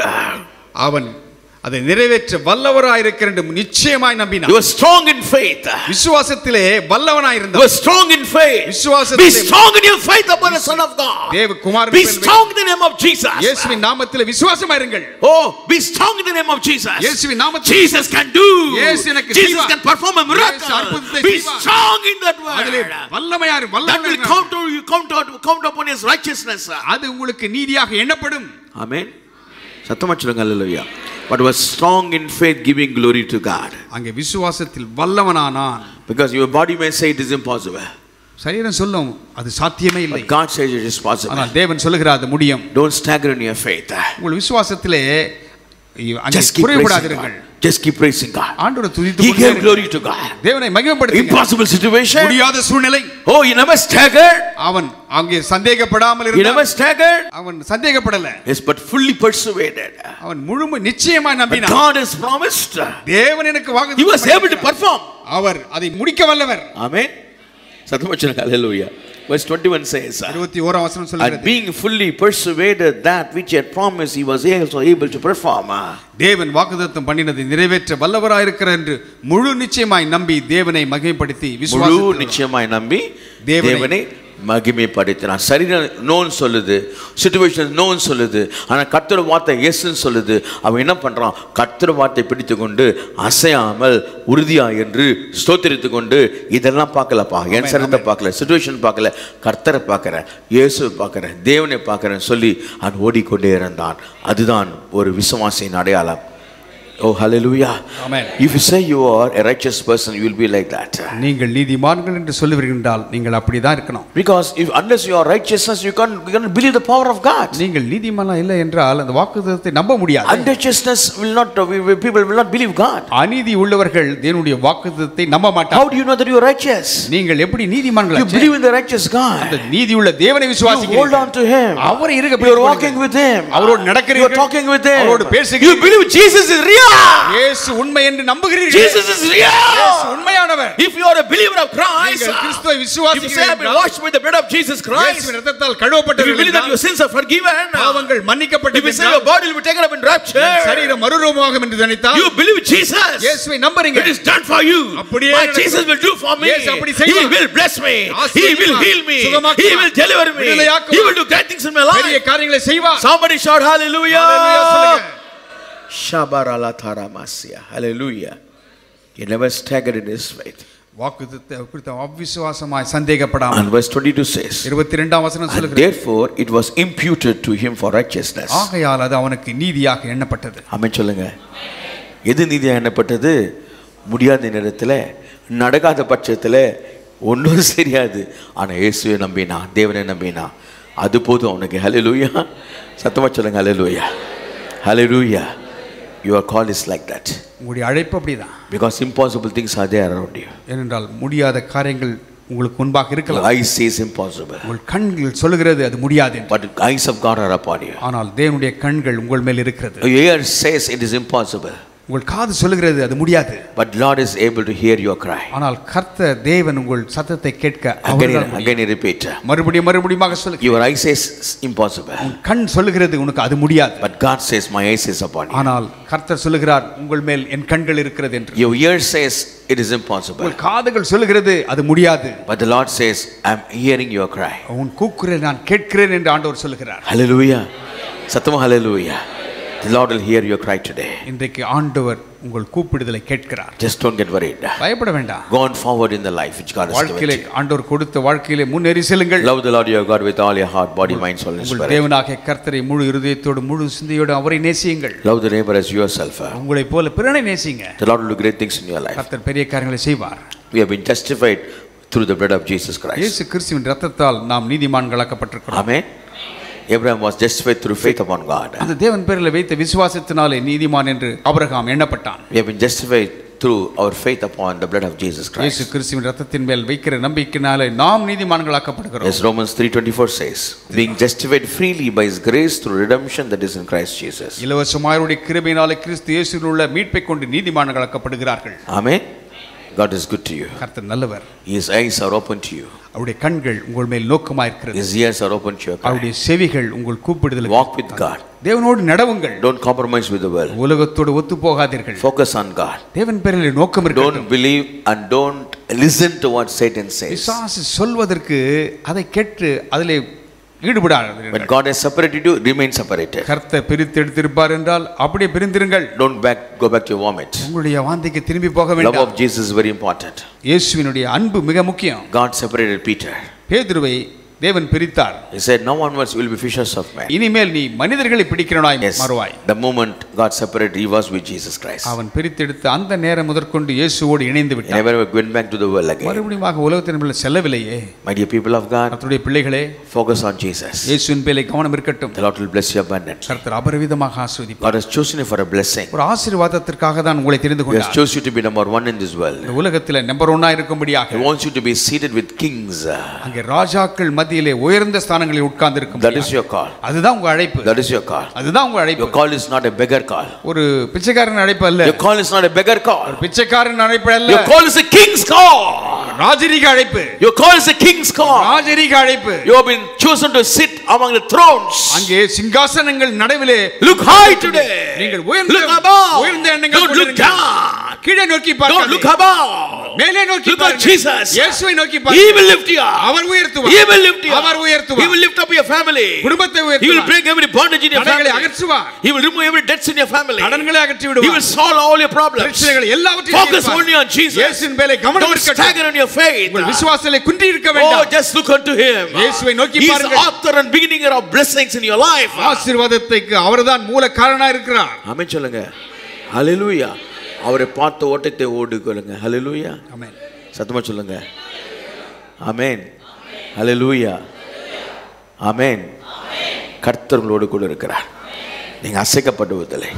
அவன் அதை நிறைவேற்ற வல்லவராய் இருக்கிற என்று நிச்சயமாய் நம்பினார். He was strong in faith. விசுவாசத்திலே வல்லவனாய் He இருந்தார். was strong in faith. விசுவாசத்திலே Be strong in your faith upon the Son of God. தேவகுமாரன் Be strong in the name of Jesus. இயேசுவின் நாமத்திலே விசுவாசமாய் இருங்கள். Oh, be strong in the name of Jesus. இயேசுவின் நாமத்திலே Jesus can do. இயேசு எனக்கு Jesus செய்வார். can perform a miracle. இயேசு அற்புதத்தை Be செய்வார். strong in that அதிலே word. வல்லமையார் That will count upon his righteousness. அது உங்களுக்கு நீதியாக எண்ணப்படும். Amen. சத்தமா சொல்லுங்க ஹalleluya. But was strong in faith, giving glory to God. அங்கே விசுவாசத்தில் வல்லவனானான். Because your body may say it is impossible. சரீரம் சொல்லும் அது சாத்தியமே இல்லை. But God says it is possible. ஆனால் தேவன் சொல்லுகிறார் அது முடியும். Don't stagger in your faith. உங்கள் விசுவாசத்திலே Just keep praising God. Just keep praising God. ஆண்டவரை துதித்து He gave glory to God. தேவனை மகிமைப்படுத்துங்கள். Impossible situation. முடியாத சூழ்நிலை. Oh, he never staggered. அவன் அங்கே சந்தேகப்படாமல் He இருந்தான். never staggered. அவன் சந்தேகப்படல. Yes, but fully persuaded. அவன் முழுமை நிச்சயமாய் நம்பினான். God has promised. தேவன் எனக்கு He வாக்குத்தத்தம் was able to perform. அவர் அதை முடிக்க வல்லவர். Amen. சத்தமா சொல்லுங்க hallelujah. Verse 21 says, 21 வசனம் and சொல்கிறது. being fully persuaded that which he had promised, he was also able to perform. தேவன் வாக்குத்தத்தம் பண்ணினதை நிறைவேற்ற வல்லவராய் இருக்கிறார் என்று முழு நிச்சயமாய் நம்பி தேவனை மகிமைப்படுத்தி முழு விசுவாசத்தில் நிச்சயமாய் நம்பி தேவனை தேவனை மகிமைப்படுத்தினார். சரீரம் நோன்னு சொல்லுது, சிச்சுவேஷன் நோன்னு சொல்லுது, ஆனா கர்த்தர் வார்த்தை எஸ்ன்னு சொல்லுது. அவன் என்ன பண்றான்? கர்த்தர் வார்த்தை பிடித்து கொண்டு அசையாமல் உறுதியா என்று ஸ்தோத்திரித்து கொண்டு இதெல்லாம் பார்க்கலப்பா, என் சரீரத்தை பார்க்கல, சிச்சுவேஷன் பார்க்கல, கர்த்தரை பார்க்கிறேன், இயேசுவை பார்க்கிறேன், தேவனை பார்க்கிறேன் சொல்லி அவன் ஓடிக்கொண்டே இருந்தான். அதுதான் ஒரு விசுவாசியின் அடையாளம். Oh, hallelujah. Amen. If you say you are a righteous person, you will be like that. நீங்கள் நீதிமான்கள் என்று சொல்லுவீர்கள் நீங்கள் அப்படிதான் இருக்கணும். Because unless you are righteousness, you can't believe the power of God. நீங்கள் நீதிமானா இல்லை என்றால் அந்த வாக்குத்தத்தத்தை நம்ப முடியாது. Unrighteousness will not, people will not believe God. அநீதி உள்ளவர்கள் தேவனுடைய வாக்குத்தத்தத்தை நம்ப மாட்டார்கள். How do you know that you are righteous? நீங்கள் எப்படி நீதிமான்கள்? You believe in the righteous God. அந்த நீதியுள்ள தேவனை விசுவாசிக்கிறீர்கள். You hold on to him. அவரை இருக You are walking with him. அவரோடு நடக்கிறீர்கள். You are talking with him. அவரோடு பேசுகிறீர்கள். You believe Jesus is real. இயேசு உண்மை என்று நம்புகிறீர்கள். Jesus is real. இயேசு உண்மையானவர். If you are a believer of Christ, நீங்கள் கிறிஸ்துவை விசுவாசிக்கிறீர்கள். if you say I have been washed with the blood of Jesus Christ, இயேசுவின் இரத்தத்தால் கழுவப்பட்டீர்கள். if you believe that your sins are forgiven, பாவங்கள் மன்னிக்கப்பட்டது. if you say your body will be taken up in rapture, சரீரம் மறுரூபமாகும் என்று நினைத்தால் you believe Jesus. இயேசுவை நம்புறீங்க. It is done for you. அப்படியே My Jesus will do for me. இயேசு அப்படி செய்வார். He will bless me. He will heal me. He will deliver me. He will do great things in my life. பெரிய காரியங்களை செய்வார். Somebody shout hallelujah. Hallelujah சொல்லுங்க. Shabaralataramasia. Hallelujah. He never staggered in his faith. வாக்குத்தத்தத்தை குறித்து அவிசுவாசமாய் சந்தேகப்படாமல். And verse 22 says, 22ஆம் வசனம் சொல்கிறது. Therefore it was imputed to him for righteousness. ஆகையால் அது அவனுக்கு நீதியாக எண்ணப்பட்டது. ஆமென் சொல்லுங்க. எது நீதியாக எண்ணப்பட்டது? முடியாத நேரத்தில், நடக்காத பட்சத்தில் ஒன்றும் தெரியாது, ஆனா இயேசுவை நம்பினா, தேவனை நம்பினா, அது போதும் அவனுக்கு. ஹல்லேலூயா. சத்தமா சொல்லுங்க ஹல்லேலூயா. Hallelujah. Your call is like that. உங்களுடைய அழைப்பு அப்படிதான். Because impossible things are there around you. ஏனென்றால் முடியாத காரியங்கள் உங்களுக்கு முன்பாக இருக்கலாம். Your eyes says impossible. உங்கள் கண்கள் சொல்லுகிறது அது முடியாது. But the eyes of God are upon you. ஆனால் தேவனுடைய கண்கள் உங்கள் மேல் இருக்கிறது. Your ear says it is impossible. உங்கள் காது சொல்லுகிறது அது முடியாது. But Lord is able to hear your cry. ஆனால் கர்த்தர் தேவன் உங்கள் சத்தத்தை கேட்க Again repeat. மறுபடியுமாக சொல்லுங்க. Your eye says impossible. கண் சொல்லுகிறது உனக்கு அது முடியாது. But God says my eyes is upon you. ஆனால் கர்த்தர் சொல்லுகிறார் உங்கள் மேல் என் கண்கள் இருக்கிறது என்று. Your ear says it is impossible. உங்கள் காதுகள் சொல்லுகிறது அது முடியாது. But the Lord says I am hearing your cry. உன் கூக்குரலை நான் கேட்கிறேன் என்று ஆண்டவர் சொல்லுகிறார். Hallelujah. சத்தமா hallelujah. The Lord will hear your cry today. இன்றைக்கு ஆண்டவர் உங்கள் கூப்பிடுதலை கேட்கிறார். Just don't get worried. பயப்பட வேண்டாம். Go on forward in the life which God has given வாழ்க்கையிலே you. ஆண்டவர் கொடுத்த வாழ்க்கையிலே முன்னேறி செல்லுங்கள். Love the Lord your God with all your heart, body, mind, soul and உங்கள் spirit. தேவனாகிய கர்த்தரை முழு இருதயத்தோடு முழு சிந்தையோடு அவரை நேசியுங்கள். Love the neighbor as yourself. உங்களை போல பிறனை நேசிங்க. The Lord will do great things in your life. கர்த்தர் பெரிய காரியங்களை செய்வார். We have been justified through the blood of Jesus Christ. இயேசு கிறிஸ்துவின் இரத்தத்தால் நாம் நீதிமான்களாக்கப்பட்டிருக்கிறோம். Amen. Abraham was justified through faith upon God. அந்த தேவன் பேரில் வைத்த விசுவாசத்தினாலே நீதிமான் என்று Abraham எண்ணப்பட்டான். We have been justified through our faith upon the blood of Jesus Christ. இயேசு கிறிஸ்துவின் இரத்தத்தின் மேல் வைக்கிற நம்பிக்கையினாலே நாம் நீதிமான்களாக்கப்படுகிறோம். As Romans 3:24 says, being justified freely by his grace through redemption that is in Christ Jesus. இலவசமாய் அவருடைய கிருபையினாலே கிறிஸ்து இயேசுவில் உள்ள மீட்பை கொண்டு நீதிமான்களாக்கப்படுகிறார்கள். Amen. God is good to you. கர்த்தர் நல்லவர். His eyes are open to you. அவருடைய கண்கள் உங்கள் மேல் நோக்கமாக இருக்கிறது. His ears are open to your cry. அவருடைய செவிகள் உங்கள் கூப்பிடுதலுக்கு. Walk with God. தேவனோடு நடவுங்கள். Don't compromise with the world. உலகத்தோடு ஒத்து போகாதீர்கள். Focus on God. தேவன் பேரில் நோக்கம் இருக்கட்டும். Don't believe and don't listen to what Satan says. பிசாசு சொல்வதற்கு அதை கேட்டு அதிலே ஈடுபடாதீர்கள். When God has separated you, remain separated. கர்த்தர் பிரித்து எடுத்திருப்பார் என்றால் அப்படியே பிரிந்திருங்கள். Don't go back to your vomit. உங்களுடைய வாந்திக்கு திரும்பி போக வேண்டாம். Love of Jesus is very important. இயேசுவினுடைய அன்பு மிக முக்கியம். God separated Peter. பேதுருவை தேவன் பிரித்தார். He said, "No one else will be fishers of men." இனிமேல் நீ மனிதர்களை பிடிக்கிறவனாய் மாறுவாய். The moment God separated, he was with Jesus Christ. அவன் பிரித்தெடுத்த அந்த நேரம் முதற்கொண்டு இயேசுவோடு இணைந்து விட்டான். Never went back to the world again. மறுபடியும் உலகத்தின் மேல் செல்லவில்லையே. My dear people of God, கர்த்தருடைய பிள்ளைகளே, focus on Jesus. இயேசுவின் மேலே கவனம் இருக்கட்டும். The Lord will bless you abundantly. கர்த்தர் அபரிவிதமாக ஆசீர்வதிப்பார். God has chosen you for a blessing. ஒரு ஆசீர்வாதத்திற்காக தான் உங்களை தெரிந்து He has கொண்டார். chosen you to be number 1 in this world. இந்த உலகத்திலே நம்பர் 1 இருக்கும்படியாக. He wants you to be seated with kings. அங்கே ராஜாக்கள் மத்தியிலே உயர்ந்த ஸ்தானங்களில் உட்கார்ந்து இருக்கும். That is your call. அதுதான் உங்க அழைப்பு. That is your call. அதுதான் உங்க அழைப்பு. Your call is not a beggar call. ஒரு பிச்சைக்காரன் அழைப்பு அல்ல. Your call is not a beggar call. பிச்சைக்காரன் அழைப்பு அல்ல. Your call is a king's call. ராஜரீக அழைப்பு. Your call is a king's call. ராஜரீக அழைப்பு. You have been chosen to sit among the thrones. அங்கே சிங்காசனங்கள் நடுவிலே. Look high today. நீங்கள் look above. உயர்ந்த எண்ணங்கள் Don't look down. கீழே நோக்கி பாருங்கள். Don't look above. மேலே நோக்கி Look at Jesus. இயேசுவை நோக்கி He பாருங்கள். will lift you up. அவர் உயர்த்துவார். He will lift you up. அவர் உயர்த்துவார். He will lift up your family. குடும்பத்தை He உயர்த்துவார். will break every bondage in your family. தடைகளை அகற்றுவார். He will remove every debts in your family. கடன்களை அகற்றி He விடுவார். will solve all your problems. பிரச்சனைகளை எல்லாவற்றையும் Focus only on Jesus. இயேசுவின் மேலே கவனம் Don't இருக்கட்டும். stagger in your faith. உங்கள் விசுவாசத்திலே குன்றி இருக்க Oh, வேண்டாம். just look unto him. இயேசுவை நோக்கி He is the பாருங்கள். author and beginner of blessings in your life. ஆசீர்வாதத்துக்கு அவர்தான் மூல காரணமா இருக்கிறார். ஆமென் சொல்லுங்க. ஹalleluya. அவரை பார்த்த ஓட்டத்தை ஓடிக்கொள்ளுங்க. ஹalleluya. ஆமென். சத்தமா சொல்லுங்க. ஆமென். ஹalleluya. ஆமென். கர்த்தர் உங்களோடு கூட இருக்கிறார். நீங்க அசைக்கப்படுவதில்லை.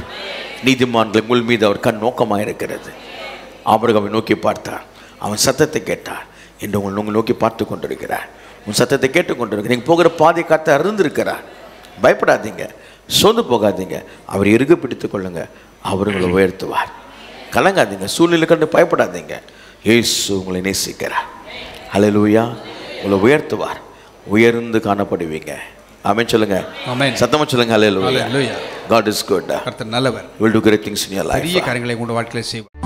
நீதிமான்கள் உங்கள் மீது அவர் கண் நோக்கமாக இருக்கிறது. ஆபிரகாமை நோக்கி பார்த்தார். அவன் சத்தத்தை கேட்டார். என்று உங்களை நோக்கி பார்த்து கொண்டிருக்கிறார். உன் சத்தத்தை கேட்டு கொண்டிருக்கிறார். நீங்கள் போகிற பாதை காத்து அறிந்திருக்கிறார். பயப்படாதீங்க, சோர்ந்து போகாதீங்க. அவர் இறுக பிடித்துக் கொள்ளுங்க. அவர் உங்களை உயர்த்துவார். கலங்காதீங்க, சூழ்நிலை கண்டு பயப்படாதீங்க. இயேசு உங்களை நேசிக்கிறார். ஹல்லேலூயா. உங்களை உயர்த்துவார். உயர்ந்து காணப்படுவீங்க. ஆமென் சொல்லுங்க. ஆமென். சத்தமா சொல்லுங்க. ஹல்லேலூயா. ஹல்லேலூயா. God is good. கர்த்தர் நல்லவர். He will do great things in your life. பெரிய காரியங்களை உங்கள் வாழ்க்கையில செய்வார்.